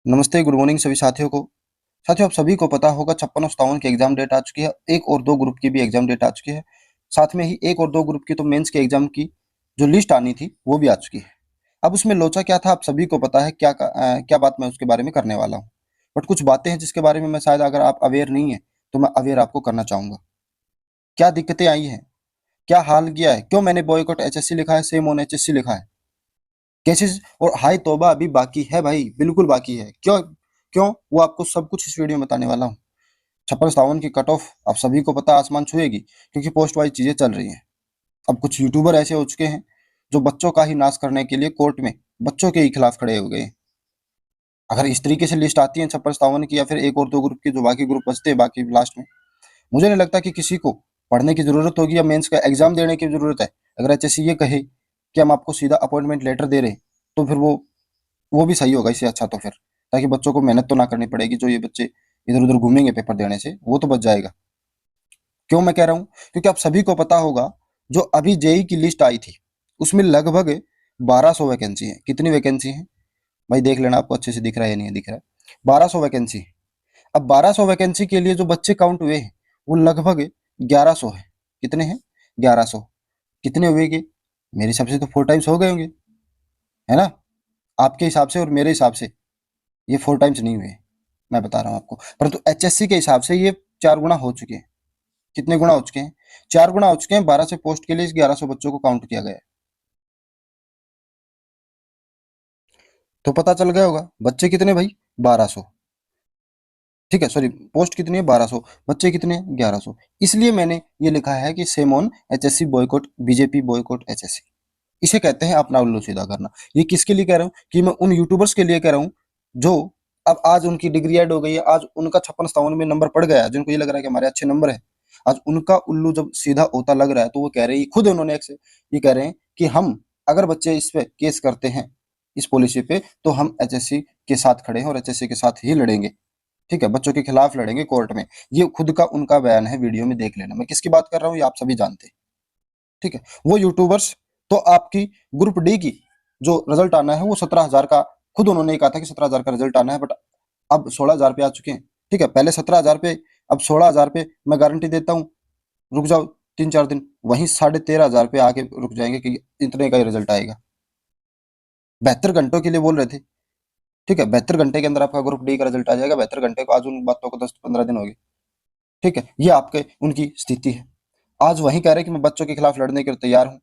नमस्ते, good morning सभी साथियों को। साथियों, आप सभी को पता होगा 56 और 57 की एग्जाम डेट आ चुकी है। एक और दो ग्रुप की भी एग्जाम डेट आ चुकी है। साथ में ही एक और दो ग्रुप की तो मेंस के एग्जाम की जो लिस्ट आनी थी वो भी आ चुकी है। अब उसमें लोचा क्या था आप सभी को पता है। क्या बात मैं उसके बारे में करने वाला हूँ। बट कुछ बातें हैं जिसके बारे में मैं शायद अगर आप अवेयर नहीं है तो मैं अवेयर आपको करना चाहूंगा। क्या दिक्कतें आई हैं, क्या हाल किया है, क्यों मैंने बॉयकॉट एचएससी लिखा है, सेम ऑन एचएससी लिखा है। केसेस और हाय तौबा अभी बाकी है भाई, बिल्कुल बाकी है। क्यों क्यों वो आपको सब कुछ इस वीडियो में बताने वाला हूँ। 56-57 की कट ऑफ आप सभी को पता आसमान छुएगी, क्योंकि पोस्ट वाइज चीजें चल रही हैं। अब कुछ यूट्यूबर ऐसे हो चुके हैं जो बच्चों का ही नाश करने के लिए कोर्ट में बच्चों के ही खिलाफ खड़े हो गए हैं। अगर इस तरीके से लिस्ट आती है 56-57 की या फिर एक और दो ग्रुप की जो बाकी ग्रुप बचते हैं बाकी लास्ट में, मुझे नहीं लगता कि किसी को पढ़ने की जरूरत होगी या मेंस का एग्जाम देने की जरूरत है। अगर एचएससी ये कहे कि हम आपको सीधा अपॉइंटमेंट लेटर दे रहे हैं तो फिर वो भी सही होगा। इससे अच्छा तो फिर ताकि बच्चों को मेहनत तो ना करनी पड़ेगी। जो ये बच्चे इधर उधर घूमेंगे पेपर देने से वो तो बच जाएगा। क्यों मैं कह रहा हूँ, क्योंकि आप सभी को पता होगा जो अभी जेई की लिस्ट आई थी उसमें लगभग 1200 वैकेंसी है। कितनी वैकेंसी है भाई देख लेना, आपको अच्छे से दिख रहा है या नहीं दिख रहा है। 1200 वैकेंसी है। अब 1200 वैकेंसी के लिए जो बच्चे काउंट हुए हैं वो लगभग 1100 है। कितने हैं? 1100। कितने हुए कि मेरे हिसाब से तो 4 टाइम्स हो गए होंगे, है ना? आपके हिसाब से और मेरे हिसाब से ये 4 टाइम्स नहीं हुए, मैं बता रहा हूँ आपको। परंतु एचएससी के हिसाब से ये 4 गुना हो चुके हैं। कितने गुना हो चुके हैं? 4 गुना हो चुके हैं। 12 से पोस्ट के लिए इस 1100 बच्चों को काउंट किया गया है। तो पता चल गया होगा बच्चे कितने भाई, 1200। ठीक है, सॉरी, पोस्ट कितनी है 1200, बच्चे कितने हैं 1100। इसलिए मैंने ये लिखा है कि same on HSC boycott, BJP boycott HSC. इसे कहते हैं अपना उल्लू सीधा करना। ये किसके लिए कह रहा हूँ कि मैं उन यूट्यूबर्स के लिए कह रहा हूँ जो अब आज उनकी डिग्री ऐड हो गई है, आज उनका 56-57 में नंबर पड़ गया है, जिनको ये लग रहा है कि हमारे अच्छे नंबर है। आज उनका उल्लू जब सीधा होता लग रहा है तो वो कह रहे हैं, खुद उन्होंने ये कह रहे हैं कि हम अगर बच्चे इस पे केस करते हैं इस पॉलिसी पे तो हम एचएससी के साथ खड़े हैं और एचएससी के साथ ही लड़ेंगे। ठीक है, बच्चों के खिलाफ लड़ेंगे कोर्ट में। ये खुद का उनका बयान है, वीडियो में देख लेना। मैं किसकी बात कर रहा हूँ ये आप सभी जानते हैं। ठीक है, वो यूट्यूबर्स तो आपकी ग्रुप डी की जो रिजल्ट आना है वो 17,000 का, खुद उन्होंने कहा था कि 17,000 का रिजल्ट आना है, बट अब 16,000 पे आ चुके हैं। ठीक है, पहले 17,000 पे, अब 16,000 पे। मैं गारंटी देता हूँ, रुक जाओ 3-4 दिन, वहीं 13,500 पे आके रुक जाएंगे कि इतने का ही रिजल्ट आएगा। 72 घंटों के लिए बोल रहे थे। ठीक है, 72 घंटे के अंदर आपका ग्रुप डी का रिजल्ट आ जाएगा। 72 घंटे को, आज उन बातों को 10-15 दिन हो गए। ठीक है, ये आपके उनकी स्थिति है। आज वही कह रहे हैं कि मैं बच्चों के खिलाफ लड़ने के लिए तैयार हूँ।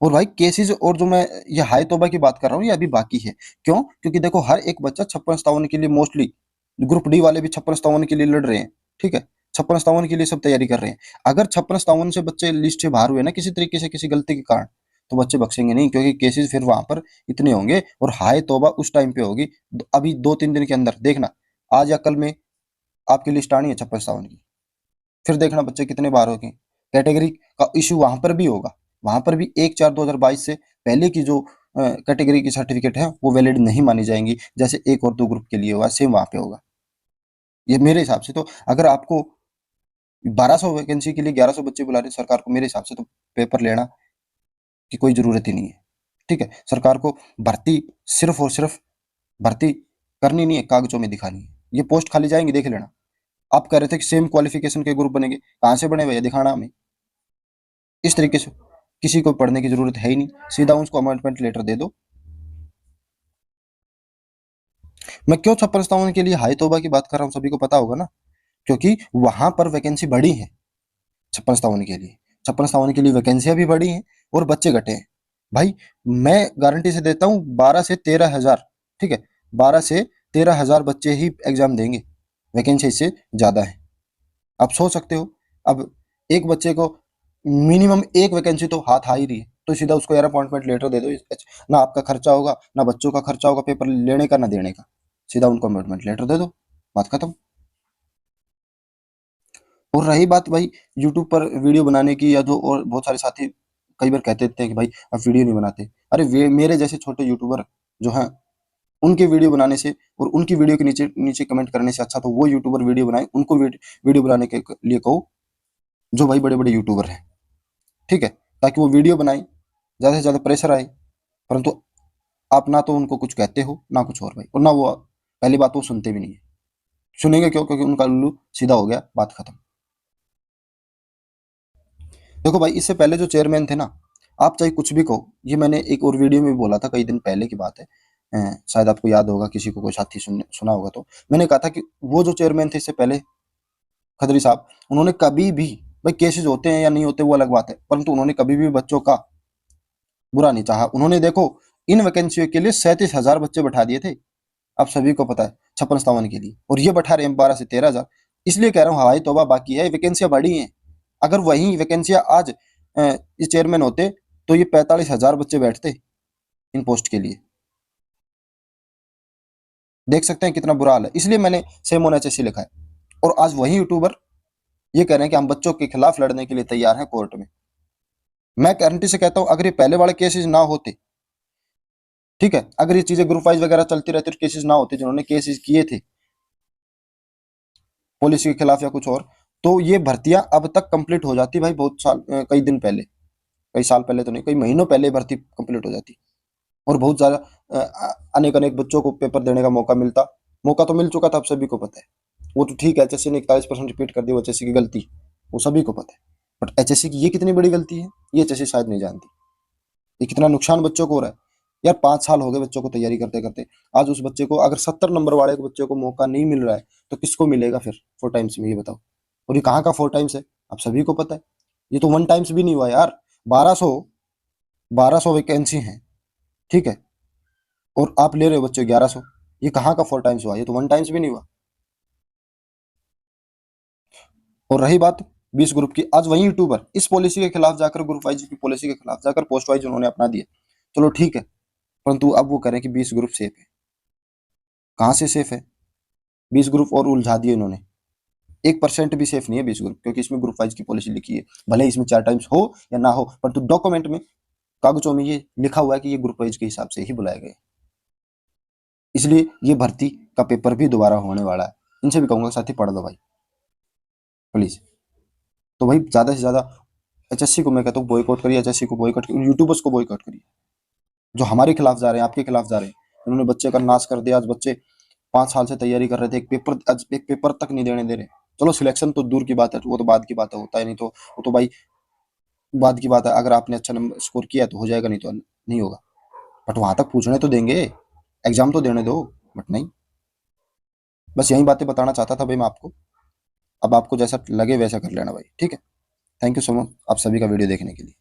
और भाई केसेस, और जो मैं ये हाई तौबा की बात कर रहा हूँ ये अभी बाकी है। क्यों? क्योंकि देखो हर एक बच्चा 56-57 के लिए, मोस्टली ग्रुप डी वाले भी 56-57 के लिए लड़ रहे हैं। ठीक है, 56-57 के लिए सब तैयारी कर रहे हैं। अगर 56-57 से बच्चे लिस्ट से बाहर हुए ना किसी तरीके से, किसी गलती के कारण, तो बच्चे बख्शेंगे नहीं, क्योंकि केसेस फिर वहां पर इतने होंगे और हाय तौबा उस टाइम पे होगी। अभी 2-3 दिन के अंदर देखना, आज या कल में आपकी लिस्ट आनी है 56-57 की। फिर देखना बच्चे कितने बार हो गए। कैटेगरी का इशू वहां पर भी होगा। वहां पर भी 1/4/2022 से पहले की जो कैटेगरी की सर्टिफिकेट है वो वैलिड नहीं मानी जाएंगी, जैसे एक और दो ग्रुप के लिए होगा, सेम वहां पे होगा। ये मेरे हिसाब से तो, अगर आपको 1200 वैकेंसी के लिए 1100 बच्चे बुला रहे सरकार को, मेरे हिसाब से तो पेपर लेना की कोई जरूरत ही नहीं है। ठीक है, सरकार को भर्ती सिर्फ और सिर्फ भर्ती करनी नहीं है, कागजों में दिखानी है। ये पोस्ट खाली जाएंगी देख लेना। आप कह रहे थे कि सेम क्वालिफिकेशन के ग्रुप बनेंगे, कहाँ से बने भैया दिखाना हमें। इस तरीके से किसी को पढ़ने की जरूरत है ही नहीं, सीधा उसको अपॉइंटमेंट लेटर दे दो। मैं क्यों 56-57 के लिए हाई तौबा की बात कर रहा हूँ सभी को पता होगा ना, क्योंकि वहां पर वैकेंसी बढ़ी है। 56-57 के लिए, 56-57 के लिए वैकेंसियां भी बढ़ी हैं और बच्चे घटे हैं। भाई मैं गारंटी से देता हूँ 12 से 13 हजार, ठीक है, 12 से 13 हजार बच्चे ही एग्जाम देंगे। वैकेंसी इससे ज्यादा है। आप सोच सकते हो, अब एक बच्चे को मिनिमम एक वैकेंसी तो हाथ आ ही रही है, तो सीधा उसको यार अपॉइंटमेंट लेटर दे दो। ना आपका खर्चा होगा, ना बच्चों का खर्चा होगा पेपर लेने का ना देने का, सीधा उनको अपॉइंटमेंट लेटर दे दो, बात खत्म। और रही बात भाई यूट्यूब पर वीडियो बनाने की, या जो और बहुत सारे साथी कई बार कहते थे कि भाई आप वीडियो नहीं बनाते। अरे मेरे जैसे छोटे यूट्यूबर जो हैं, उनके वीडियो बनाने से और उनकी वीडियो के नीचे नीचे कमेंट करने से अच्छा तो वो यूट्यूबर वीडियो बनाए, उनको वीडियो बनाने के लिए कहो जो भाई बड़े बड़े यूट्यूबर हैं। ठीक है, ताकि वो वीडियो बनाए, ज़्यादा से ज़्यादा प्रेशर आए। परंतु आप ना तो उनको कुछ कहते हो ना कुछ और भाई, और ना वो, पहली बात वो सुनते भी नहीं है। सुनेंगे क्यों? क्योंकि उनका उल्लू सीधा हो गया, बात खत्म। देखो भाई, इससे पहले जो चेयरमैन थे ना, आप चाहे कुछ भी कहो, ये मैंने एक और वीडियो में भी बोला था, कई दिन पहले की बात है, शायद आपको याद होगा, किसी को कोई साथी सुना होगा, तो मैंने कहा था कि वो जो चेयरमैन थे इससे पहले, खत्री साहब, उन्होंने कभी भी, भाई केसेस होते हैं या नहीं होते वो अलग बात है, परंतु उन्होंने कभी भी बच्चों का बुरा नहीं चाहा। उन्होंने देखो इन वैकेंसियों के लिए 37,000 बच्चे बैठा दिए थे, आप सभी को पता है, 56-57 के लिए, और ये बैठा रहे हैं 12 से 13 हजार। इसलिए कह रहा हूँ हवाई तौबा बाकी है, वैकेंसियां बढ़ी हैं। अगर वही वैकेंसियां आज इस चेयरमैन होते तो ये 45,000 बच्चे बैठते इन पोस्ट के लिए। देख सकते हैं कितना बुरा हाल है, इसलिए मैंने सेम ऑन एचएससी लिखा है। और आज वही यूट्यूबर ये कह रहे हैं कि हम बच्चों के खिलाफ लड़ने के लिए तैयार हैं कोर्ट में। मैं गारंटी से कहता हूं, अगर ये पहले वाले केसेस ना होते, ठीक है, अगर ये चीजें ग्रुप वाइज वगैरह चलती रहती और केसेस ना होते जिन्होंने केसेस किए थे पुलिस के खिलाफ या कुछ और, तो ये भर्तियां अब तक कंप्लीट हो जाती भाई, बहुत साल, कई दिन पहले, कई साल पहले तो नहीं, कई महीनों पहले भर्ती कंप्लीट हो जाती। और बहुत ज्यादा अनेक अनेक बच्चों को पेपर देने का मौका मिलता। मौका तो मिल चुका था, आप सभी को पता है। वो तो ठीक है, एचएससी ने 41% रिपीट कर दी, वो एचएससी की गलती, वो सभी को पता है। बट एचएससी की ये कितनी बड़ी गलती है, ये एचएससी शायद नहीं जानती। ये कितना नुकसान बच्चों को हो रहा है। यार 5 साल हो गए बच्चों को तैयारी करते करते, आज उस बच्चे को, अगर 70 नंबर वाले को बच्चे को मौका नहीं मिल रहा है, तो किसको मिलेगा फिर 4 टाइम्स में, ये बताओ। और ये कहाँ का 4 टाइम्स है, आप सभी को पता है। ये तो 1 टाइम्स भी नहीं हुआ यार। 1200 वैकेंसी है, ठीक है, और आप ले रहे हो बच्चे 1100। ये कहाँ का 4 टाइम्स हुआ, ये तो 1 टाइम्स भी नहीं हुआ। और रही बात 20 ग्रुप की, आज वही यूट्यूबर इस पॉलिसी के खिलाफ जाकर, ग्रुप वाइज की पॉलिसी के खिलाफ जाकर पोस्ट वाइज उन्होंने अपना दिया। चलो ठीक है, परंतु अब वो करें कि 20 ग्रुप सेफ है। कहाँ से सेफ है? 20 ग्रुप और उलझा दिए इन्होंने। 1% भी सेफ नहीं है 20 ग्रुप, क्योंकि इसमें ग्रुप वाइज की पॉलिसी लिखी है। भले इसमें 4 टाइम्स हो या ना हो, परंतु डॉक्यूमेंट में, कागजों में ये लिखा हुआ है कि ये ग्रुप वाइज के हिसाब से ही बुलाए गए। इसलिए ये भर्ती का पेपर भी दोबारा होने वाला है। इनसे भी कहूंगा साथी पढ़ दो भाई, प्लीज। तो भाई ज्यादा से ज्यादा एचएससी को मैं कहता हूँ बॉयकॉट करिए, एचएससी को बॉयकॉट करिए, यूट्यूबर्स को बॉयकॉट करिए, जो हमारे खिलाफ जा रहे हैं, आपके खिलाफ जा रहे हैं। उन्होंने बच्चे का नाश कर दिया। आज बच्चे 5 साल से तैयारी कर रहे थे, एक पेपर, आज एक पेपर तक नहीं देने दे रहे। चलो सिलेक्शन तो दूर की बात है, वो तो बाद की बात है, होता है नहीं तो वो तो भाई बाद की बात है। अगर आपने अच्छा नंबर स्कोर किया तो हो जाएगा, नहीं तो नहीं होगा। बट वहां तक पूछने तो देंगे, एग्जाम तो देने दो। बट नहीं, बस यही बातें बताना चाहता था भाई मैं आपको। अब आपको जैसा लगे वैसा कर लेना भाई, ठीक है। थैंक यू सो मच आप सभी का वीडियो देखने के लिए।